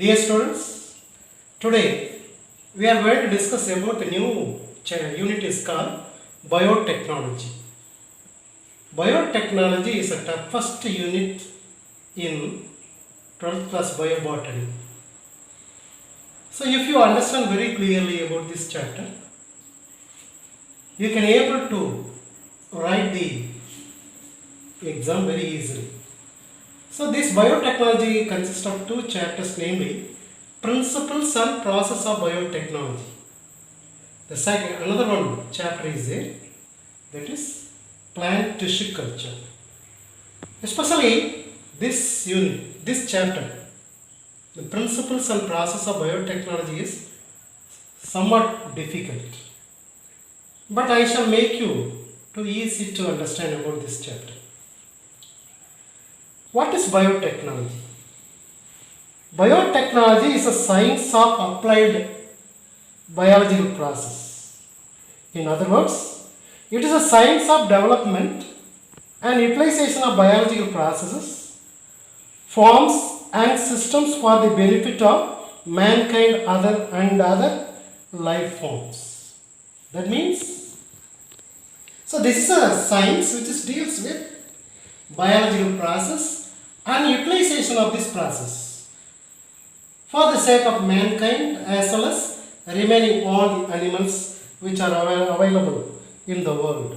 Dear students, today we are going to discuss about a new unit is called biotechnology. Biotechnology is the first unit in 12th class biobotany. So if you understand very clearly about this chapter, you can able to write the exam very easily. So this biotechnology consists of two chapters, namely principles and process of biotechnology. The second, another one chapter is there, that is plant tissue culture. Especially this unit, this chapter, the principles and process of biotechnology is somewhat difficult. But I shall make you too easy to understand about this chapter. What is biotechnology? Biotechnology is a science of applied biological process. In other words, it is a science of development and utilization of biological processes, forms and systems for the benefit of mankind and other life forms. That means, so this is a science which deals with biological process and utilization of this process for the sake of mankind as well as remaining all the animals which are available in the world.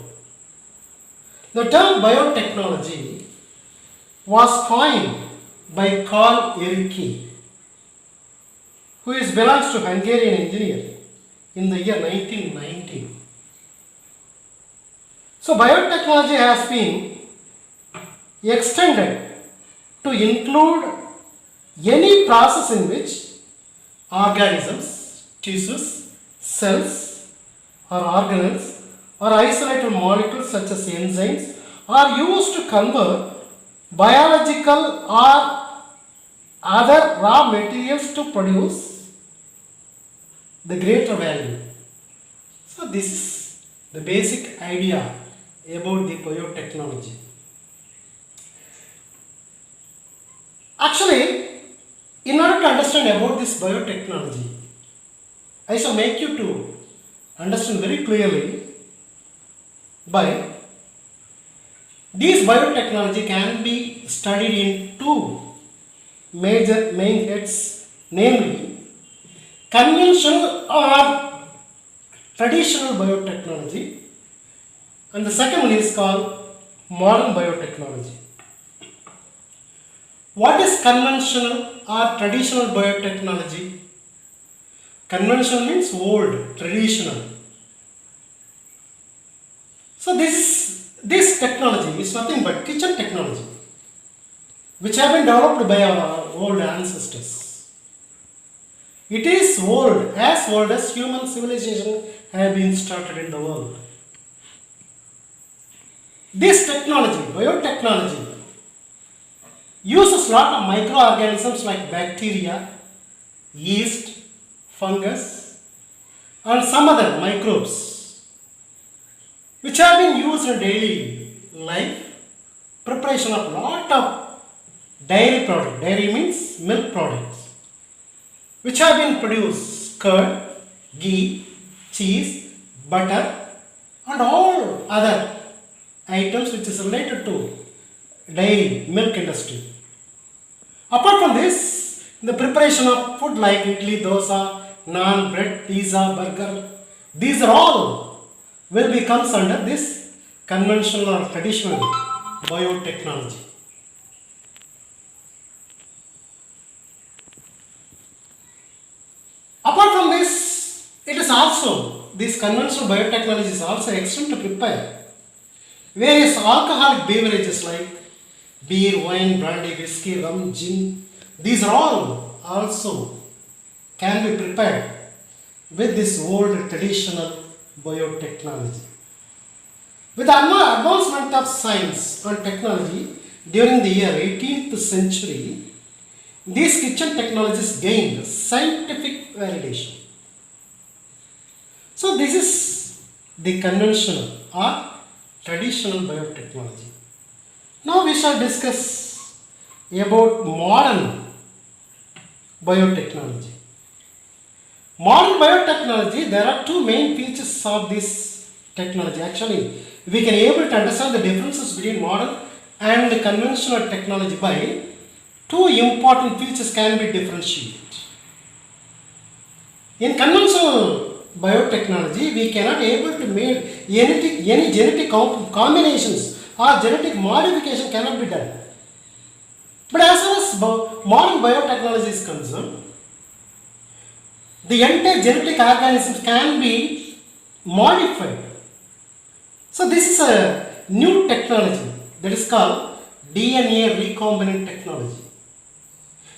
The term biotechnology was coined by Carl Erecki, who belongs to Hungarian engineer in the year 1990. So biotechnology has been extended to include any process in which organisms, tissues, cells or organelles or isolated molecules such as enzymes are used to convert biological or other raw materials to produce the greater value. So this is the basic idea about the biotechnology. Actually, in order to understand about this biotechnology, I shall make you to understand very clearly by this biotechnology can be studied in two major main heads, namely conventional or traditional biotechnology, and the second one is called modern biotechnology. What is conventional or traditional biotechnology? Conventional means old, traditional. So this technology is nothing but kitchen technology, which have been developed by our old ancestors. It is old as human civilization have been started in the world. This technology, biotechnology, uses lot of microorganisms like bacteria, yeast, fungus and some other microbes which have been used in daily life, preparation of lot of dairy products. Dairy means milk products, which have been produced curd, ghee, cheese, butter and all other items which is related to dairy, milk industry. Apart from this, the preparation of food like idli, dosa, naan, bread, pizza, burger, these are all will comes under this conventional or traditional biotechnology. Apart from this, it is also, this conventional biotechnology is also extended to prepare various alcoholic beverages like beer, wine, brandy, whiskey, rum, gin. These are all also can be prepared with this old traditional biotechnology. With the advancement of science and technology during the year 18th century, these kitchen technologies gained scientific validation. So this is the conventional or traditional biotechnology. Now we shall discuss about modern biotechnology. Modern biotechnology, there are two main features of this technology. Actually, we can able to understand the differences between modern and conventional technology by two important features can be differentiated. In conventional biotechnology, we cannot able to make any genetic combinations or genetic modification cannot be done. But as far as modern biotechnology is concerned, the entire genetic organisms can be modified. So this is a new technology that is called DNA recombinant technology.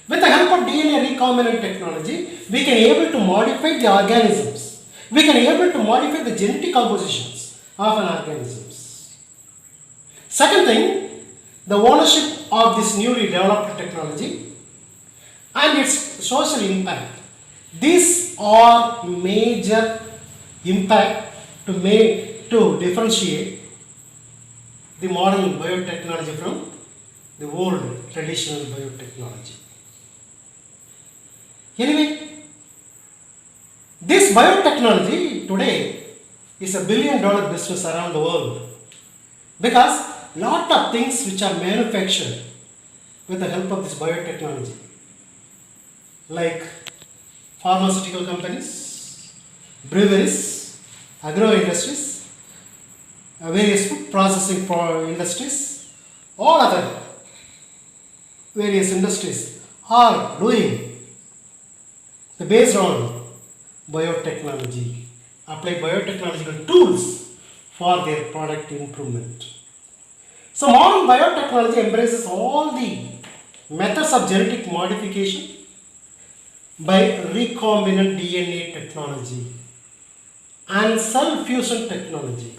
With the help of DNA recombinant technology, we can able to modify the organisms. We can able to modify the genetic compositions of an organisms. Second thing, the ownership of this newly developed technology and its social impact. These are major impact to differentiate the modern biotechnology from the old traditional biotechnology. Anyway, this biotechnology today is a $1 billion business around the world because lot of things which are manufactured with the help of this biotechnology, like pharmaceutical companies, breweries, agro industries, various food processing industries, all other various industries are doing based on biotechnology, apply biotechnological tools for their product improvement. So modern biotechnology embraces all the methods of genetic modification by recombinant DNA technology and cell fusion technology.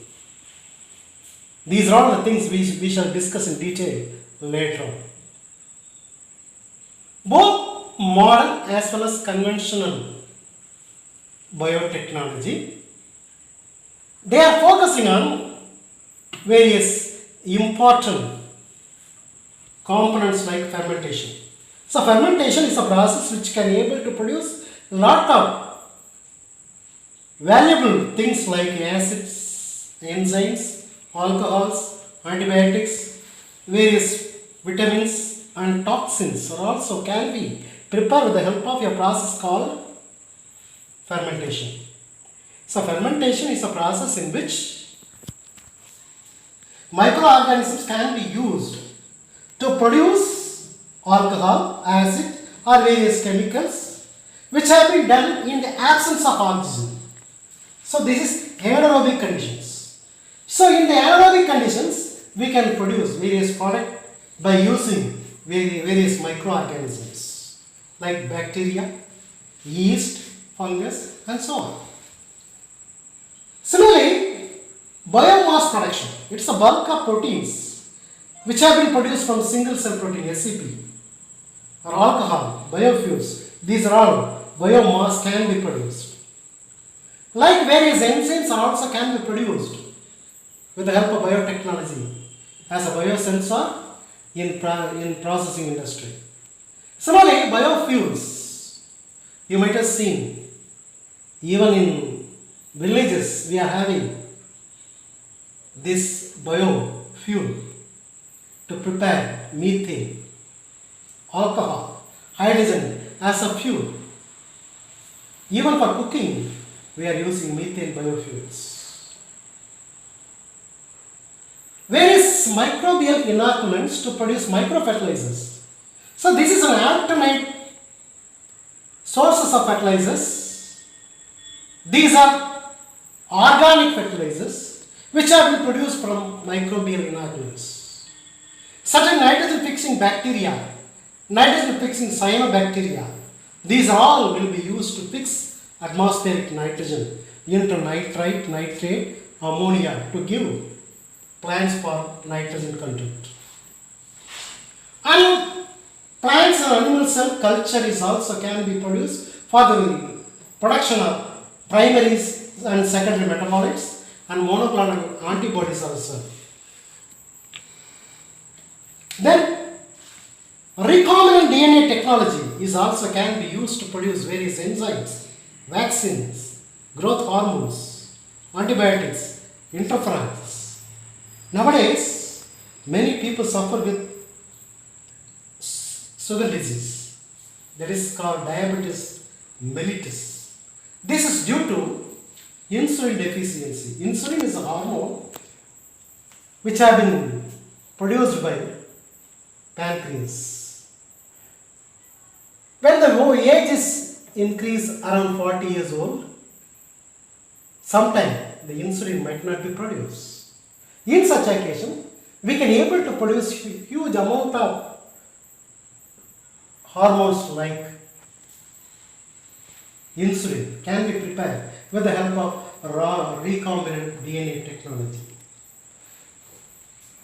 These are all the things we shall discuss in detail later on. Both modern as well as conventional biotechnology, they are focusing on various important components like fermentation. So fermentation is a process which can able to produce lot of valuable things like acids, enzymes, alcohols, antibiotics, various vitamins and toxins are also can be prepared with the help of a process called fermentation. So fermentation is a process in which microorganisms can be used to produce alcohol, acid or various chemicals which have been done in the absence of oxygen. So this is anaerobic conditions. So in the anaerobic conditions, we can produce various products by using various microorganisms like bacteria, yeast, fungus and so on. Similarly, biomass production, it's a bulk of proteins which have been produced from single cell protein SCP or alcohol, biofuels. These are all biomass can be produced. Like various enzymes also can be produced with the help of biotechnology as a biosensor in processing industry. Similarly, biofuels, you might have seen, even in villages we are having this biofuel to prepare methane, alcohol, hydrogen as a fuel. Even for cooking, we are using methane biofuels. Various microbial inoculants to produce microfertilizers. So this is an alternate sources of fertilizers. These are organic fertilizers which have been produced from microbial inoculants. Certain nitrogen fixing bacteria, nitrogen fixing cyanobacteria, these all will be used to fix atmospheric nitrogen into nitrite, nitrate, ammonia to give plants for nitrogen content. And plants and animal cell culture is also can be produced for the production of primaries and secondary metabolites and monoclonal antibodies also. Then Recombinant DNA technology is also can be used to produce various enzymes, vaccines, growth hormones, antibiotics, interferons. Nowadays, many people suffer with sugar disease, that is called diabetes mellitus. This is due to insulin deficiency. Insulin is a hormone which have been produced by pancreas. When the age is increased around 40 years old, sometime the insulin might not be produced. In such occasion, we can able to produce huge amount of hormones like insulin can be prepared with the help of recombinant DNA technology.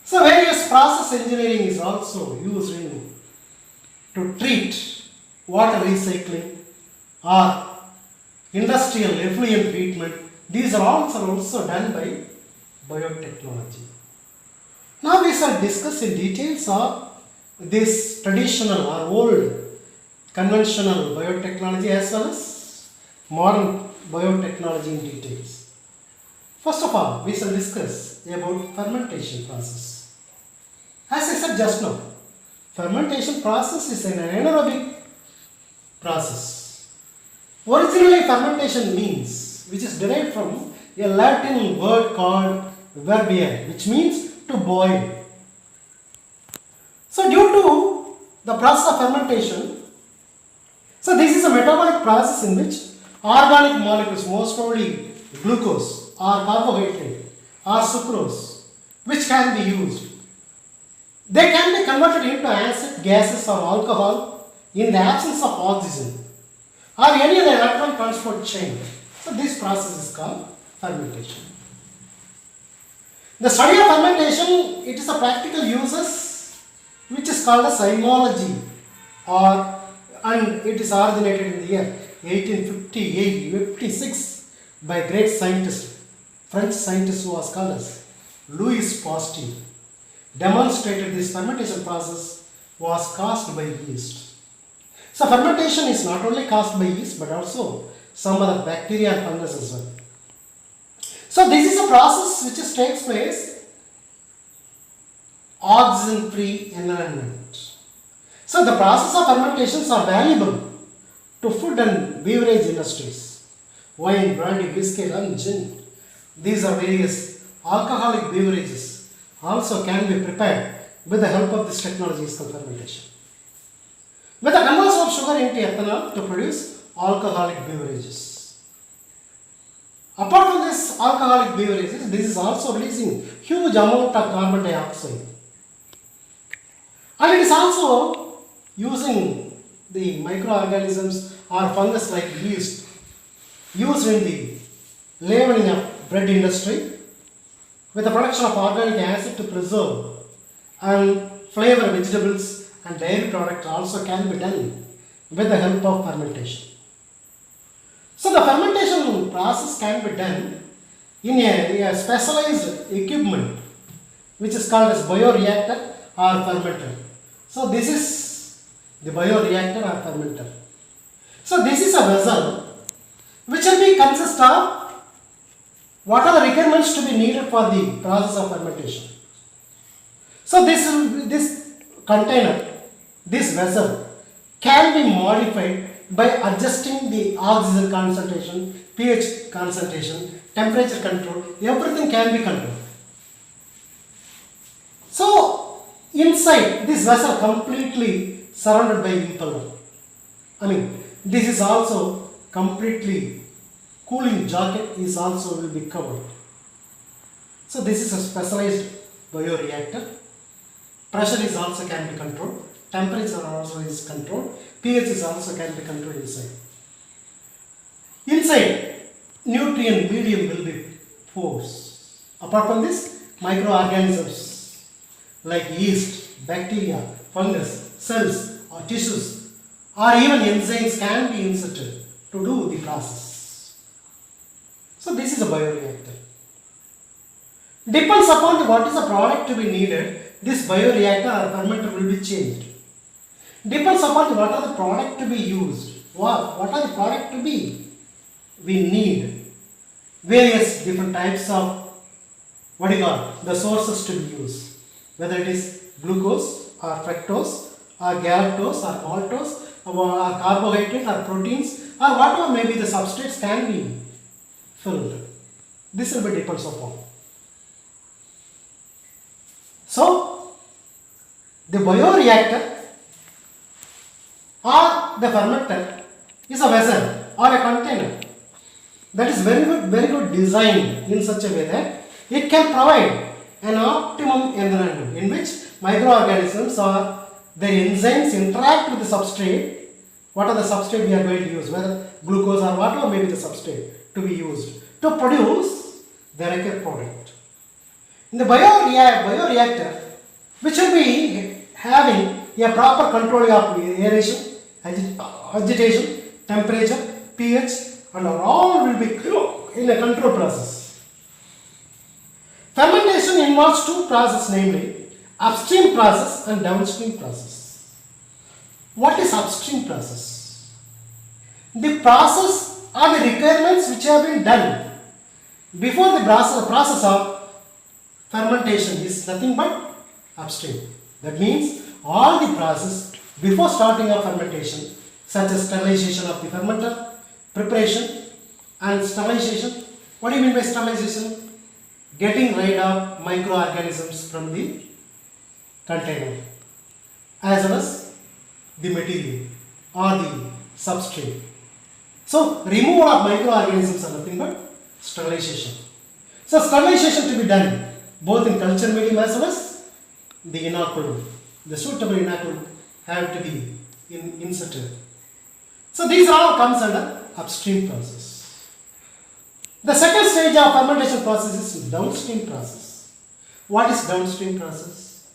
So various process engineering is also used to treat water recycling or industrial effluent treatment. These are also done by biotechnology. Now we shall discuss in details of this traditional or old conventional biotechnology as well as modern biotechnology in details. First of all, we shall discuss about fermentation process. As I said just now, fermentation process is an anaerobic process. Originally, fermentation means, which is derived from a Latin word called verbiare, which means to boil. So due to the process of fermentation, so this is a metabolic process in which organic molecules, most probably glucose or carbohydrate or sucrose, which can be used, they can be converted into acid, gases or alcohol in the absence of oxygen or any other electron transport chain. So this process is called fermentation. The study of fermentation, it is a practical uses which is called as zymology, and it is originated in the year 1856 by great scientist, French scientist who was called as Louis Pasteur. Demonstrated this fermentation process was caused by yeast. So fermentation is not only caused by yeast but also some other bacteria and fungus as well. So this is a process which takes place oxygen-free environment. So the process of fermentations are valuable to food and beverage industries. Wine, brandy, whiskey, rum, gin. These are various alcoholic beverages also can be prepared with the help of this technology is called fermentation. With the conversion of sugar into ethanol to produce alcoholic beverages. Apart from this alcoholic beverages, this is also releasing huge amount of carbon dioxide. And it is also using the microorganisms or fungus like yeast used in the leavening of bread industry with the production of organic acid to preserve and flavor vegetables and dairy products also can be done with the help of fermentation. So the fermentation process can be done in a specialized equipment which is called as bioreactor or fermenter. So this is the bioreactor or fermenter. So this is a vessel which will be consist of what are the requirements to be needed for the process of fermentation. So this container, this vessel can be modified by adjusting the oxygen concentration, pH concentration, temperature control, everything can be controlled. So inside this vessel completely surrounded by impeller. This is also completely cooling jacket is also will be covered. So this is a specialized bioreactor. Pressure is also can be controlled. Temperature also is controlled. pH is also can be controlled inside. Inside, nutrient medium will be forced. Apart from this, microorganisms like yeast, bacteria, fungus, cells or tissues or even enzymes can be inserted to do the process. So this is a bioreactor. Depends upon what is the product to be needed, this bioreactor or fermenter will be changed. Depends upon what are the product to be used. What are the product to be? We need various different types of the sources to be used. Whether it is glucose or fructose or galactose or maltose or carbohydrate or proteins or whatever may be the substrates can be filled. This will be depends upon. So, the bioreactor or the fermenter is a vessel or a container that is very good designed in such a way that it can provide an optimum environment in which microorganisms or their enzymes interact with the substrate. What are the substrate we are going to use, whether glucose or whatever may be the substrate to be used to produce the required product. In the bioreactor, which will be having a proper control of aeration, agitation, temperature, pH, and all will be in a control process. Fermentation involves two processes, namely upstream process and downstream process. What is upstream process? The process or the requirements which have been done before the process of fermentation is nothing but upstream. That means all the process before starting of fermentation, such as sterilization of the fermenter, preparation and sterilization. What do you mean by sterilization? Getting rid of microorganisms from the container as well as the material or the substrate. So, removal of microorganisms are nothing but sterilization. So, sterilization to be done both in culture medium as well as the inoculum. The suitable inoculum have to be inserted. So, these all comes under upstream process. The second stage of fermentation process is downstream process. What is downstream process?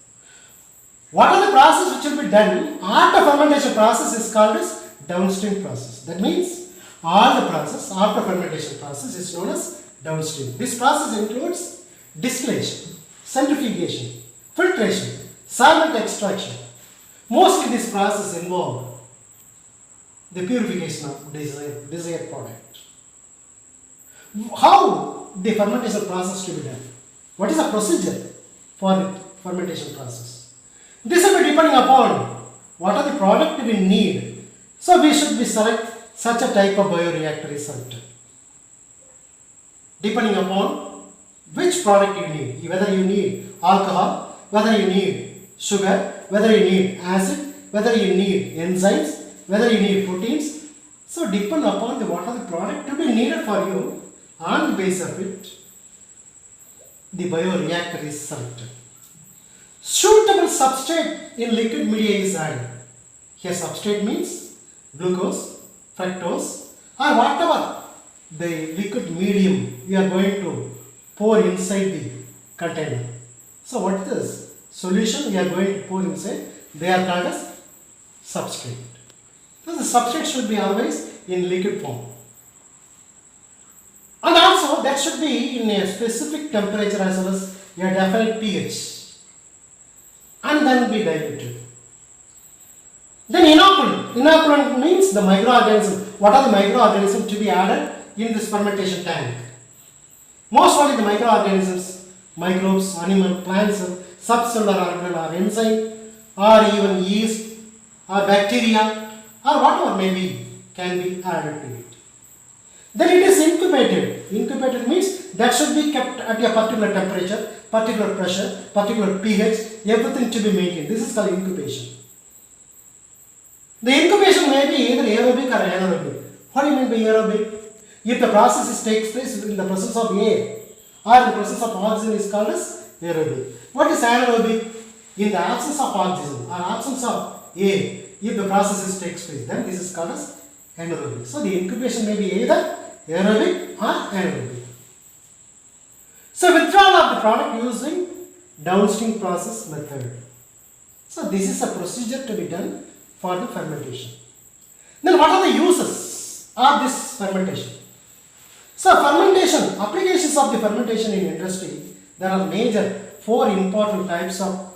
What are the process which will be done after fermentation process is called as downstream process. That means all the process after fermentation process is known as downstream. This process includes distillation, centrifugation, filtration, solvent extraction. Mostly this process involves the purification of desired product. How the fermentation process to be done? What is the procedure for the fermentation process? This will be depending upon what are the product we need. So we should be select such a type of bioreactor is selected. Depending upon which product you need, whether you need alcohol, whether you need sugar, whether you need acid, whether you need enzymes, whether you need proteins. So depend upon what are the product to be needed for you. On the basis of it, the bioreactor is selected. Suitable substrate in liquid media is added. Here substrate means glucose, fructose or whatever the liquid medium we are going to pour inside the container. So what is this? Solution we are going to pour inside, they are called as substrate. So the substrate should be always in liquid form. And also that should be in a specific temperature as well as a definite pH and then be diluted. Then inoculant. Inoculant means the microorganism. What are the microorganisms to be added in this fermentation tank? Mostly the microorganisms, microbes, animal, plants, subcellular organelle or enzyme or even yeast or bacteria or whatever may be can be added to it. Then it is incubated. Incubated means that should be kept at a particular temperature, particular pressure, particular pH, everything to be maintained. This is called incubation. The incubation may be either aerobic or anaerobic. What do you mean by aerobic? If the process takes place in the presence of air or in the presence of oxygen is called as aerobic. What is anaerobic? In the absence of oxygen or absence of air, if the process takes place, then this is called as anaerobic. So the incubation may be either aerobic or anaerobic. So withdrawal of the product using downstream process method. So this is a procedure to be done for the fermentation. Then what are the uses of this fermentation? So fermentation, applications of the fermentation in industry, there are major 4 important types of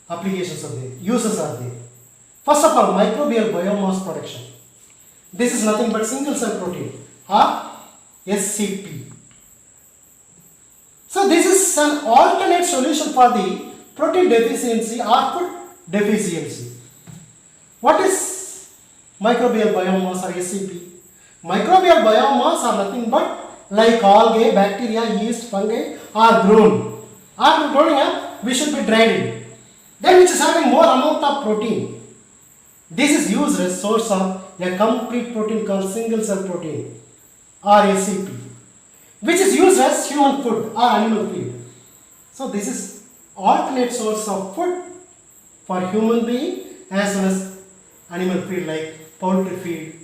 applications of the uses are there. First of all, microbial biomass production. This is nothing but single cell protein or SCP. So this is an alternate solution for the protein deficiency or food deficiency. What is microbial biomass or SCP? Microbial biomass are nothing but like algae, bacteria, yeast, fungi are grown. After growing up, we should be dried in. Then which is having more amount of protein. This is used as source of a complete protein called single cell protein or SCP, which is used as human food or animal feed. So this is alternate source of food for human being as well as animal feed like poultry feed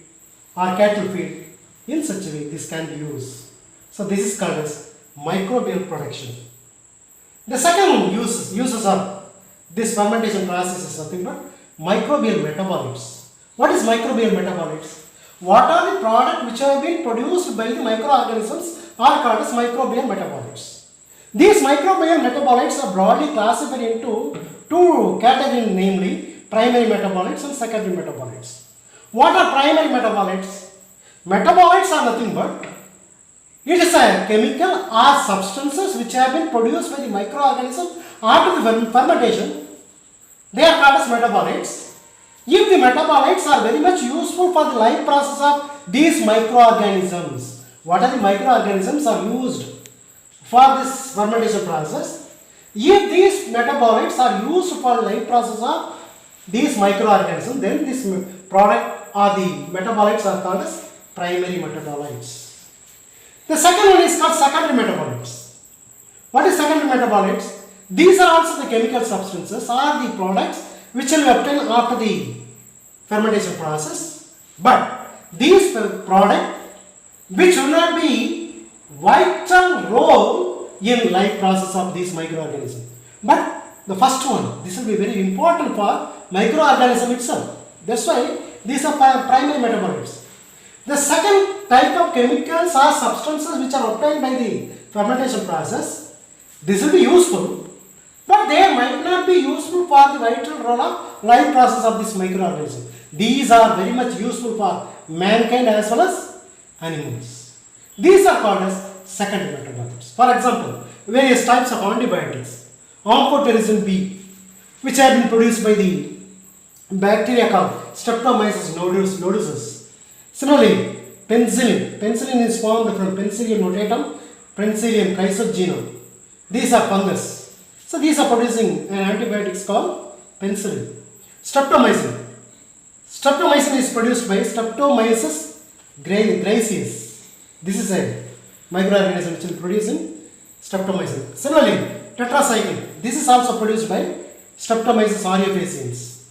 or cattle feed. In such a way this can be used. So this is called as microbial production. The second uses of this fermentation process is nothing but microbial metabolites. What is microbial metabolites? What are the products which have been produced by the microorganisms are called as microbial metabolites. These microbial metabolites are broadly classified into two categories, namely primary metabolites and secondary metabolites. What are primary metabolites? Metabolites are nothing but it is a chemical or substances which have been produced by the microorganism after the fermentation. They are called as metabolites. If the metabolites are very much useful for the life process of these microorganisms, what are the microorganisms are used for this fermentation process? If these metabolites are used for the life process of these microorganisms, then this product or the metabolites are called as primary metabolites. The second one is called secondary metabolites. What is secondary metabolites? These are also the chemical substances or the products which will be obtained after the fermentation process, but these products which will not be vital role in life process of these microorganisms. But the first one, this will be very important for microorganism itself. That's why these are primary metabolites. The second type of chemicals or substances which are obtained by the fermentation process, this will be useful, but they might not be useful for the vital role of life process of this microorganism. These are very much useful for mankind as well as animals. These are called as secondary metabolites. For example, various types of antibiotics, amphotericin B, which have been produced by the bacteria called Streptomyces nodosus. Similarly, penicillin. Penicillin is formed from Penicillium notatum, Penicillium chrysogenum. These are fungus. So these are producing an antibiotics called penicillin. Streptomycin. Streptomycin is produced by Streptomyces gracilis. This is a microorganism which is producing streptomycin. Similarly, tetracycline. This is also produced by Streptomyces aureofaciens.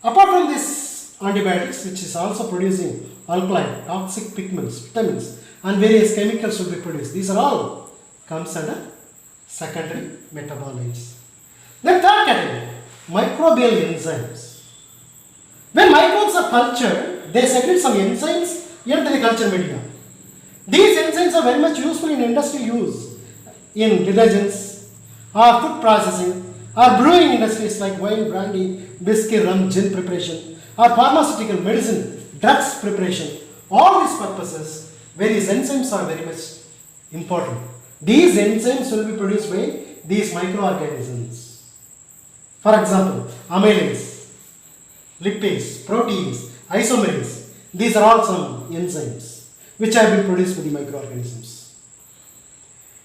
Apart from this antibiotics, which is also producing alkaline, toxic pigments, vitamins, and various chemicals will be produced. These are all comes under secondary metabolites. Then third category, microbial enzymes. When microbes are cultured, they secrete some enzymes into the culture media. These enzymes are very much useful in industry use, in detergents, or food processing, or brewing industries like wine, brandy, whiskey, rum, gin preparation, or pharmaceutical medicine, drugs preparation. All these purposes, various enzymes are very much important. These enzymes will be produced by these microorganisms. For example, amylase, lipase, proteins, isomerase. These are all some enzymes which have been produced by the microorganisms.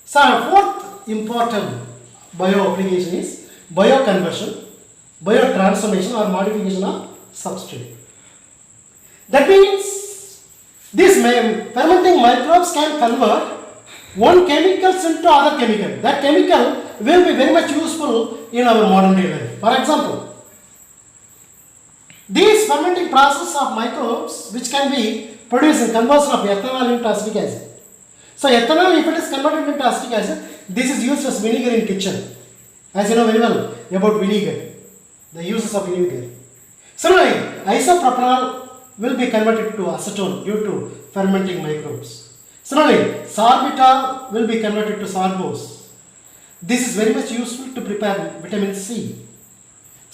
So, fourth important bio application is bioconversion, biotransformation or modification of substrate. That means these fermenting microbes can convert one chemicals into other chemical. That chemical will be very much useful in our modern day life. For example, these fermenting process of microbes which can be produced in conversion of ethanol into acetic acid. So ethanol, if it is converted into acetic acid, this is used as vinegar in kitchen. As you know very well about vinegar, the uses of vinegar. Similarly, isopropanol will be converted to acetone due to fermenting microbes. Similarly, sorbitol will be converted to sorbose. This is very much useful to prepare vitamin C.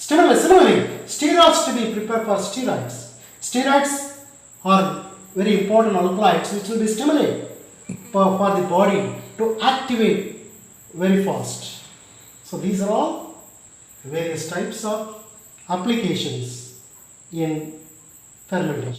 Similarly, steroids to be prepared for steroids. Steroids are very important alkaloids which will be stimulated for the body to activate very fast. So these are all various types of applications in fermentation.